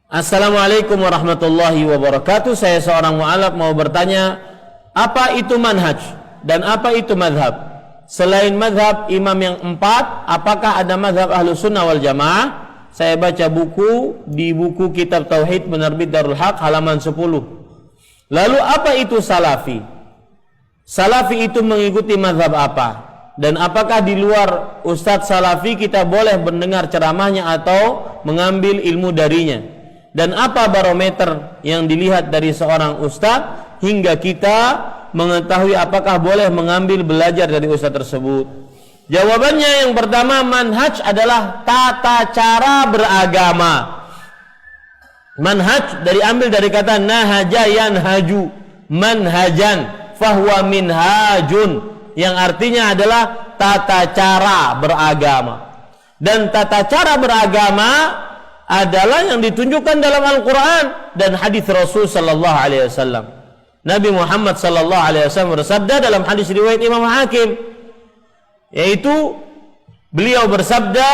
Assalamualaikum warahmatullahi wabarakatuh. Saya seorang mu'alaf mau bertanya, apa itu manhaj dan apa itu madhab? Selain madhab imam yang 4, apakah ada madhab ahlu sunnah wal jamaah? Saya baca di buku kitab Tauhid penerbit Darul Haq halaman 10. Lalu apa itu salafi? Salafi itu mengikuti madhab apa? Dan apakah di luar Ustadz Salafi kita boleh mendengar ceramahnya atau mengambil ilmu darinya? Dan apa barometer yang dilihat dari seorang ustadz hingga kita mengetahui apakah boleh mengambil belajar dari ustadz tersebut? Jawabannya yang pertama, manhaj adalah tata cara beragama. Manhaj diambil dari kata nahaja yanhaju, manhajan fahuwa minhajun, yang artinya adalah tata cara beragama. Dan tata cara beragama adalah yang ditunjukkan dalam Al-Quran dan hadis Rasul sallallahu alaihi wasallam. Nabi Muhammad sallallahu alaihi wasallam bersabda dalam hadis riwayat Imam Hakim, yaitu beliau bersabda,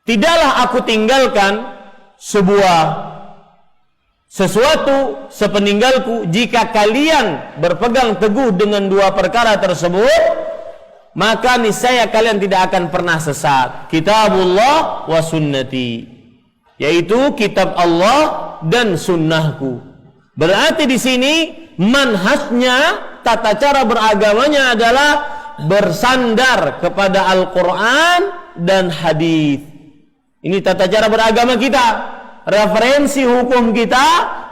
tidaklah aku tinggalkan sesuatu sepeninggalku jika kalian berpegang teguh dengan dua perkara tersebut, maka niscaya kalian tidak akan pernah sesat. Kitabullah wa sunnati, yaitu kitab Allah dan sunnahku. Berarti di sini manhajnya, tata cara beragamanya adalah bersandar kepada Al-Quran dan hadis. Ini tata cara beragama kita. Referensi hukum kita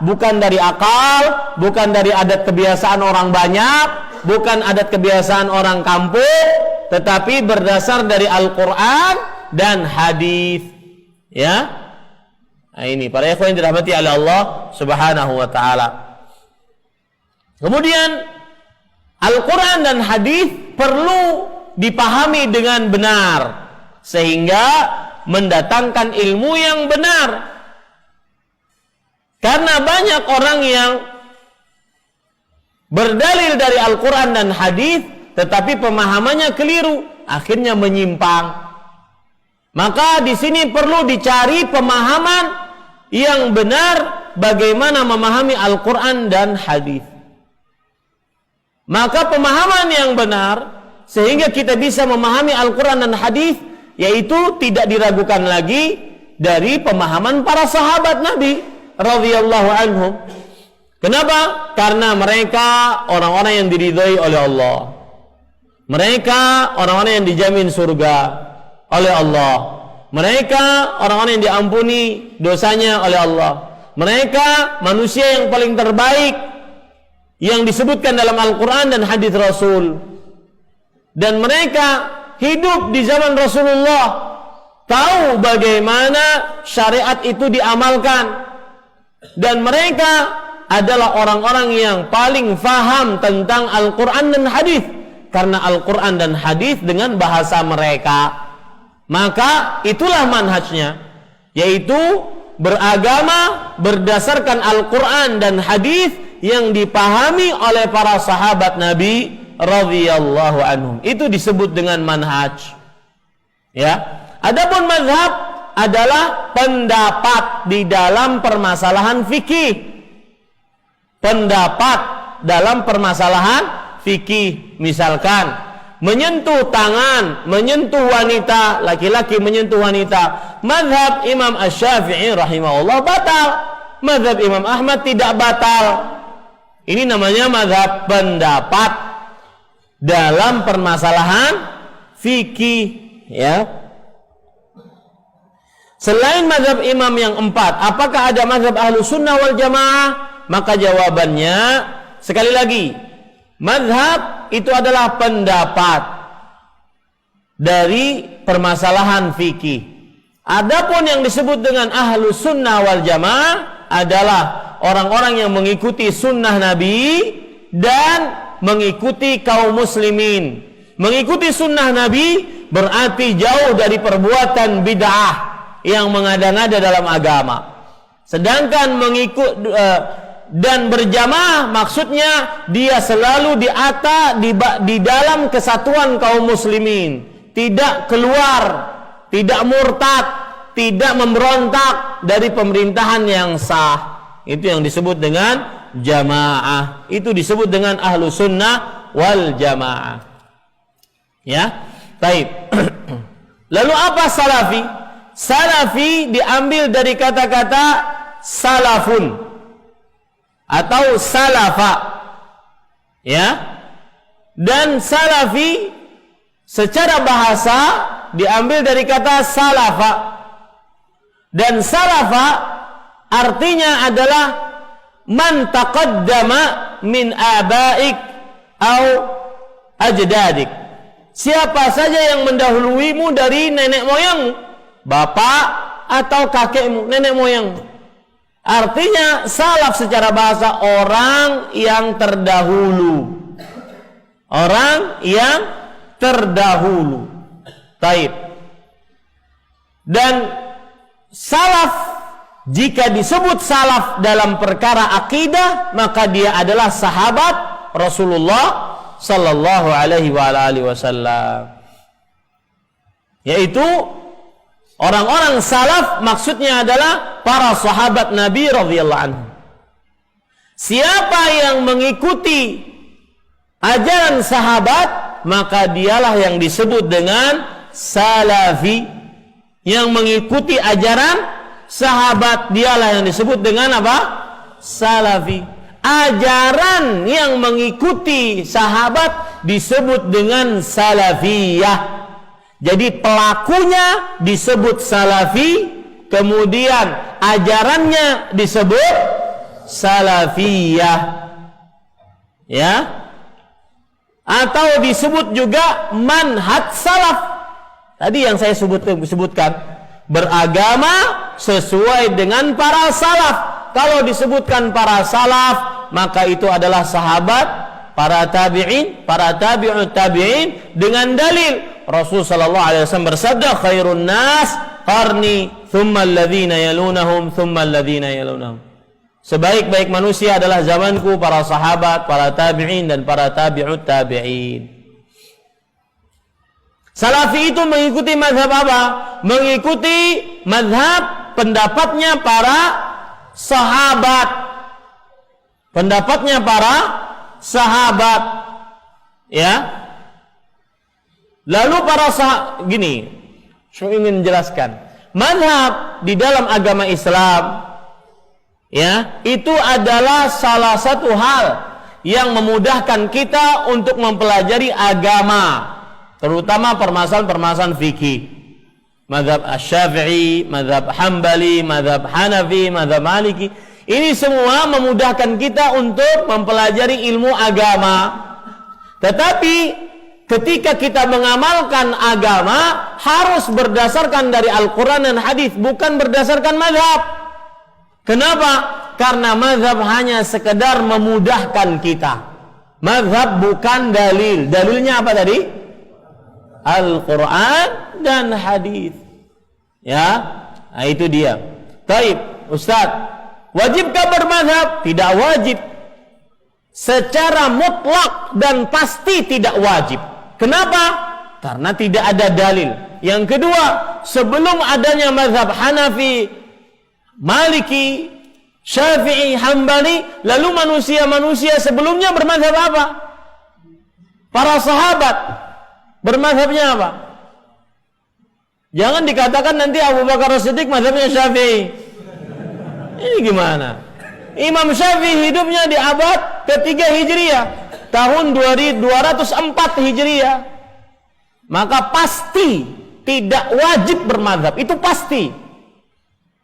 bukan dari akal, bukan dari adat kebiasaan orang banyak, bukan adat kebiasaan orang kampung, tetapi berdasar dari Al-Quran dan hadis. Ya, nah ini para ikhwan yang dirahmati oleh Allah Subhanahu wa taala. Kemudian Al-Quran dan hadis perlu dipahami dengan benar sehingga mendatangkan ilmu yang benar. Karena banyak orang yang berdalil dari Al-Quran dan hadis tetapi pemahamannya keliru, akhirnya menyimpang. Maka di sini perlu dicari pemahaman yang benar bagaimana memahami Al-Quran dan hadis. Maka pemahaman yang benar sehingga kita bisa memahami Al-Quran dan hadis, yaitu tidak diragukan lagi dari pemahaman para sahabat Nabi radhiyallahu anhum. Kenapa? Karena mereka orang-orang yang diridhai oleh Allah. Mereka orang-orang yang dijamin surga oleh Allah. Mereka orang-orang yang diampuni dosanya oleh Allah. Mereka manusia yang paling terbaik yang disebutkan dalam Al-Quran dan hadis Rasul. Dan mereka hidup di zaman Rasulullah, tahu bagaimana syariat itu diamalkan. Dan mereka adalah orang-orang yang paling faham tentang Al-Quran dan hadis, karena Al-Quran dan hadis dengan bahasa mereka. Maka itulah manhajnya, yaitu beragama berdasarkan Al-Quran dan hadis yang dipahami oleh para sahabat Nabi radhiyallahu anhum. Itu disebut dengan manhaj. Ya. Adapun mazhab adalah pendapat di dalam permasalahan fikih. Pendapat dalam permasalahan fikih, misalkan menyentuh tangan, menyentuh wanita, laki-laki menyentuh wanita, mazhab Imam Asy-Syafi'i rahimahullah batal, mazhab Imam Ahmad tidak batal. Ini namanya mazhab pendapat dalam permasalahan fikih, ya. Selain mazhab imam yang 4, apakah ada mazhab ahlu sunnah wal jamaah? Maka jawabannya, sekali lagi, mazhab itu adalah pendapat dari permasalahan fikih. Adapun yang disebut dengan ahlu sunnah wal jamaah adalah orang-orang yang mengikuti sunnah Nabi dan mengikuti kaum muslimin. Mengikuti sunnah Nabi berarti jauh dari perbuatan bid'ah yang mengada-ngada dalam agama. Sedangkan mengikut dan berjamaah maksudnya dia selalu di dalam kesatuan kaum muslimin, tidak keluar, tidak murtad, tidak memberontak dari pemerintahan yang sah. Itu yang disebut dengan jamaah. Itu disebut dengan ahlu sunnah wal jamaah. Ya, baik. Lalu apa salafi? Salafi diambil dari kata-kata salafun atau salafa. Ya. Dan salafi secara bahasa diambil dari kata salafa. Dan salafa artinya adalah man taqaddama min abaik au ajdadik. Siapa saja yang mendahuluimu dari nenek moyangmu, bapak atau kakekmu, nenek moyangmu. Artinya salaf secara bahasa orang yang terdahulu. Orang yang terdahulu. Taib. Dan salaf, jika disebut salaf dalam perkara akidah, maka dia adalah sahabat Rasulullah sallallahu alaihi wa alihi wasallam. Yaitu orang-orang salaf maksudnya adalah para sahabat Nabi radhiyallahu anhu. Siapa yang mengikuti ajaran sahabat, maka dialah yang disebut dengan salafi. Yang mengikuti ajaran sahabat, dialah yang disebut dengan apa? Salafi. Ajaran yang mengikuti sahabat disebut dengan salafiyah. Jadi pelakunya disebut salafi, kemudian ajarannya disebut salafiyah. Ya. Atau disebut juga manhaj salaf. Tadi yang saya sebutkan, beragama sesuai dengan para salaf. Kalau disebutkan para salaf, maka itu adalah sahabat, para tabi'in, para tabi'ut tabi'in, dengan dalil Rasul sallallahu alaihi wasallam bersabda, khairun nas qarni thumma alladhina yalunahum thumma alladhina yalunahum. Sebaik-baik manusia adalah zamanku, para sahabat, para tabi'in, dan para tabi'ut tabi'in. Salafi itu mengikuti mazhab apa? Mengikuti mazhab pendapatnya para sahabat. Pendapatnya para sahabat. Ya. Lalu para sahabat, gini, saya ingin menjelaskan. Mazhab di dalam agama Islam, ya, itu adalah salah satu hal yang memudahkan kita untuk mempelajari agama, terutama permasalahan-permasalahan fikih. Mazhab Asy-Syafi'i, mazhab Hambali, mazhab Hanafi, mazhab Maliki, ini semua memudahkan kita untuk mempelajari ilmu agama. Tetapi ketika kita mengamalkan agama harus berdasarkan dari Al-Quran dan hadis, bukan berdasarkan mazhab. Kenapa? Karena mazhab hanya sekedar memudahkan kita. Mazhab bukan dalil. Dalilnya apa tadi? Al-Quran dan hadis. Ya, nah itu dia. Taib, Ustaz, wajibkah bermazhab? Tidak wajib. Secara mutlak dan pasti tidak wajib. Kenapa? Karena tidak ada dalil. Yang kedua, sebelum adanya mazhab Hanafi, Maliki, Syafi'i, Hambali, lalu manusia-manusia sebelumnya bermazhab apa? Para sahabat bermazhabnya apa? Jangan dikatakan nanti Abu Bakar As-Siddiq mazhabnya Syafi'i. Ini gimana? Imam Syafi'i hidupnya di abad ke-3 Hijriah, tahun 204 Hijriah. Maka pasti tidak wajib bermazhab, itu pasti.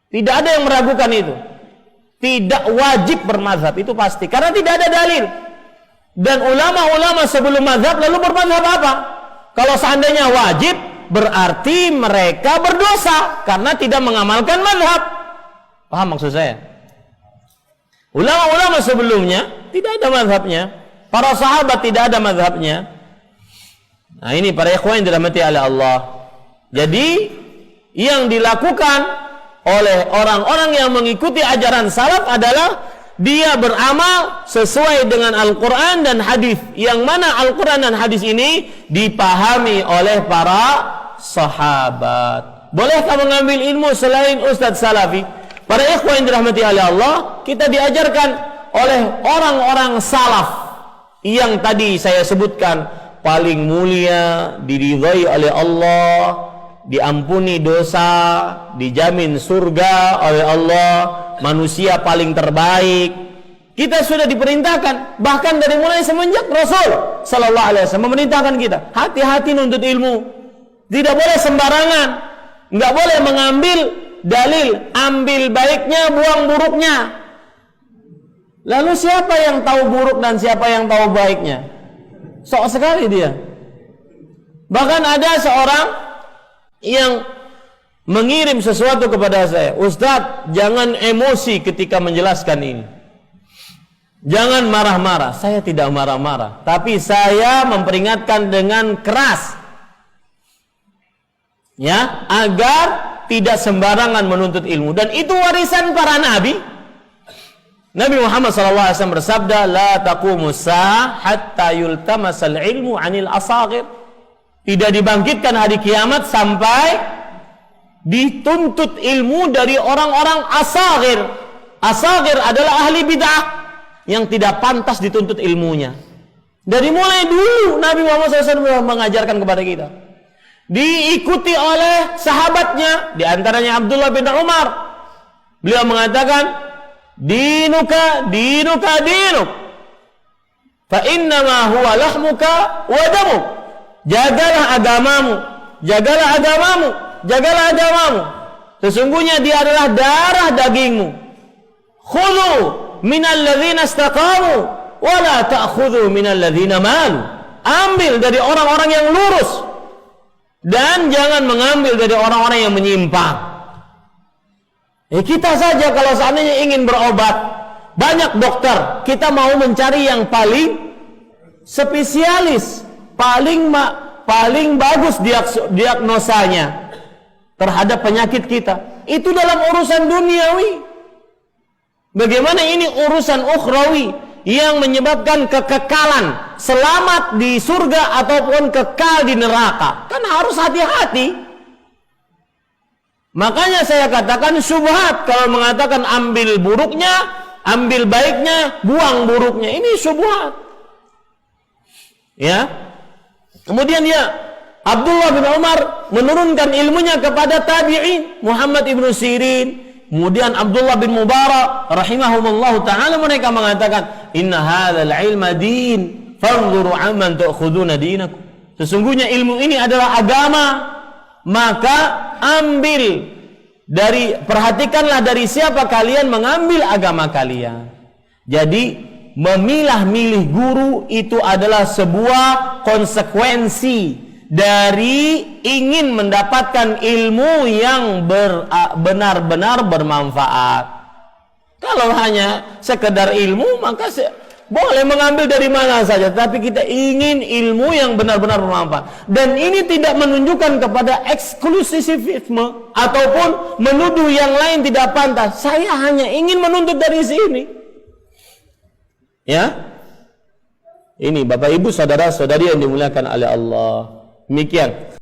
Tidak ada yang meragukan itu. Tidak wajib bermazhab, itu pasti. Karena tidak ada dalil. Dan ulama-ulama sebelum mazhab lalu bermazhab apa? Kalau seandainya wajib, berarti mereka berdosa karena tidak mengamalkan mazhab. Paham maksud saya? Ulama-ulama sebelumnya tidak ada mazhabnya. Para sahabat tidak ada mazhabnya. Nah ini para ikhwan yang dirahmati oleh Allah. Jadi yang dilakukan oleh orang-orang yang mengikuti ajaran salaf adalah dia beramal sesuai dengan Al-Quran dan hadis. Yang mana Al-Quran dan hadis ini dipahami oleh para sahabat. Bolehkah mengambil ilmu selain Ustadz Salafi? Para ikhwan yang dirahmati oleh Allah, kita diajarkan oleh orang-orang salaf yang tadi saya sebutkan, paling mulia, diridhai oleh Allah, diampuni dosa, dijamin surga oleh Allah, manusia paling terbaik. Kita sudah diperintahkan, bahkan dari mulai semenjak Rasul sallallahu alaihi wasallam memerintahkan kita, hati-hati nuntut ilmu. Tidak boleh sembarangan, nggak boleh mengambil dalil, ambil baiknya, buang buruknya. Lalu siapa yang tahu buruk dan siapa yang tahu baiknya? Sok sekali dia. Bahkan ada seorang yang mengirim sesuatu kepada saya, Ustadz, jangan emosi ketika menjelaskan ini. Jangan marah-marah. Saya tidak marah-marah, tapi saya memperingatkan dengan keras, ya, agar tidak sembarangan menuntut ilmu. Dan itu warisan para nabi. Nabi Muhammad SAW bersabda, la taqumus sa'ah hatta yultamasal ilmu anil asagir. Tidak dibangkitkan hari kiamat sampai dituntut ilmu dari orang-orang asagir. Asagir adalah ahli bid'ah yang tidak pantas dituntut ilmunya. Dari mulai dulu Nabi Muhammad SAW mengajarkan kepada kita, diikuti oleh sahabatnya, di antaranya Abdullah bin Umar. Beliau mengatakan, dinuka dinuk, fa innama huwa lahmuka wa damuk. Jagalah agamamu, jagalah agamamu, jagalah agamamu. Sesungguhnya dia adalah darah dagingmu. Khudhu minal ladzina istaqamu wa la ta'khudhu minal ladzina malu. Ambil dari orang-orang yang lurus dan jangan mengambil dari orang-orang yang menyimpang. Kita saja kalau seandainya ingin berobat, banyak dokter, kita mau mencari yang paling spesialis, paling bagus diagnosanya terhadap penyakit kita. Itu dalam urusan duniawi. Bagaimana ini urusan ukhrawi yang menyebabkan kekekalan, selamat di surga ataupun kekal di neraka? Kan harus hati-hati. Makanya saya katakan syubhat kalau mengatakan ambil buruknya, ambil baiknya, buang buruknya. Ini syubhat. Ya. Kemudian Abdullah bin Umar menurunkan ilmunya kepada tabi'in, Muhammad ibnu Sirin, kemudian Abdullah bin Mubarak rahimahumullah ta'ala, mereka mengatakan, inna hadzal ilma din, fanzuru amman ta'khuduna dinakum. Sesungguhnya ilmu ini adalah agama, maka perhatikanlah dari siapa kalian mengambil agama kalian. Jadi memilah-milih guru itu adalah sebuah konsekuensi dari ingin mendapatkan ilmu yang benar-benar bermanfaat. Kalau hanya sekedar ilmu, maka boleh mengambil dari mana saja, tapi kita ingin ilmu yang benar-benar bermanfaat. Dan ini tidak menunjukkan kepada eksklusivisme ataupun menuduh yang lain tidak pantas. Saya hanya ingin menuntut dari sini. Ya. Ini Bapak Ibu saudara-saudari yang dimuliakan oleh Allah. Demikian.